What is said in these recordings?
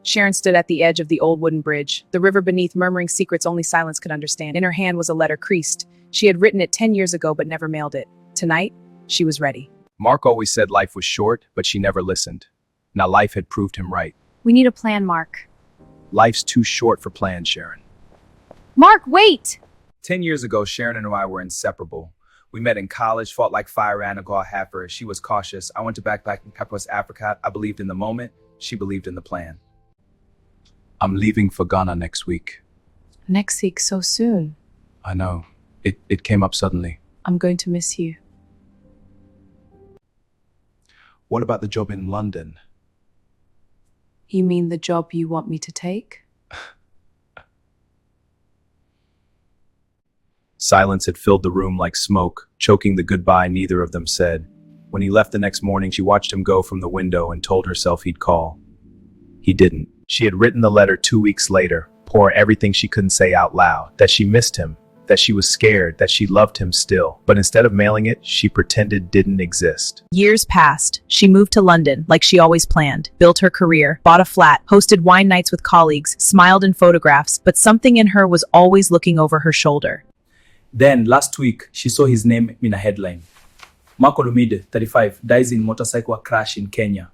Sharon stood at the edge of the old wooden bridge, the river beneath murmuring secrets only silence could understand. In her hand was a letter creased. She had written it 10 years ago but never mailed it. Tonight, she was ready. Mark always said life was short, but she never listened. Now life had proved him right. We need a plan, Mark. Life's too short for plans, Sharon. Mark, wait! 10 years ago, Sharon and I were inseparable. We met in college, fought like fire ant and go half her. She was cautious. I went to backpacking West Africa. I believed in the moment. She believed in the plan. I'm leaving for Ghana next week. Next week, so soon. I know. It came up suddenly. I'm going to miss you. What about the job in London? You mean the job you want me to take? Silence had filled the room like smoke, choking the goodbye neither of them said. When he left the next morning, she watched him go from the window and told herself he'd call. He didn't. She had written the letter 2 weeks later, pour everything she couldn't say out loud, that she missed him, that she was scared, that she loved him still. But instead of mailing it, she pretended didn't exist. Years passed. She moved to London, like she always planned, built her career, bought a flat, hosted wine nights with colleagues, smiled in photographs, but something in her was always looking over her shoulder. Then, last week, she saw his name in a headline. Mark Olumide, 35, dies in motorcycle crash in Kenya.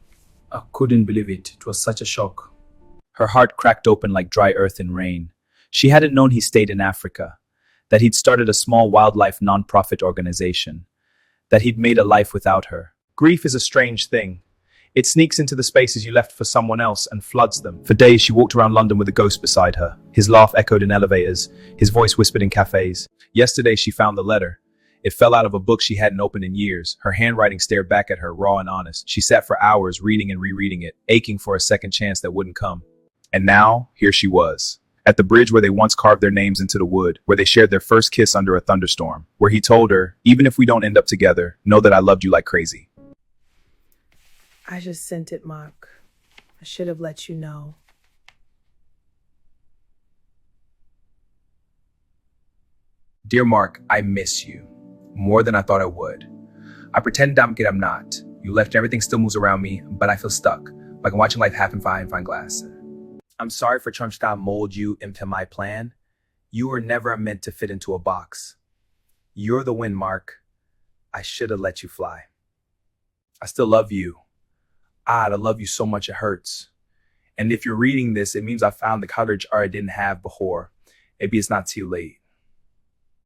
I couldn't believe it. It was such a shock. Her heart cracked open like dry earth in rain. She hadn't known he stayed in Africa, that he'd started a small wildlife nonprofit organization, that he'd made a life without her. Grief is a strange thing. It sneaks into the spaces you left for someone else and floods them. For days, she walked around London with a ghost beside her. His laugh echoed in elevators, his voice whispered in cafes. Yesterday, she found the letter. It fell out of a book she hadn't opened in years. Her handwriting stared back at her, raw and honest. She sat for hours reading and rereading it, aching for a second chance that wouldn't come. And now, here she was, at the bridge where they once carved their names into the wood, where they shared their first kiss under a thunderstorm, where he told her, even if we don't end up together, know that I loved you like crazy. I just sent it, Mark. I should have let you know. Dear Mark, I miss you. More than I thought I would. I pretend I'm good, I'm not. You left everything still moves around me, but I feel stuck. Like I'm watching life happen fine glass. I'm sorry for trying to mold you into my plan. You were never meant to fit into a box. You're the wind, Mark. I should have let you fly. I still love you. I love you so much it hurts. And if you're reading this, it means I found the courage I didn't have before. Maybe it's not too late.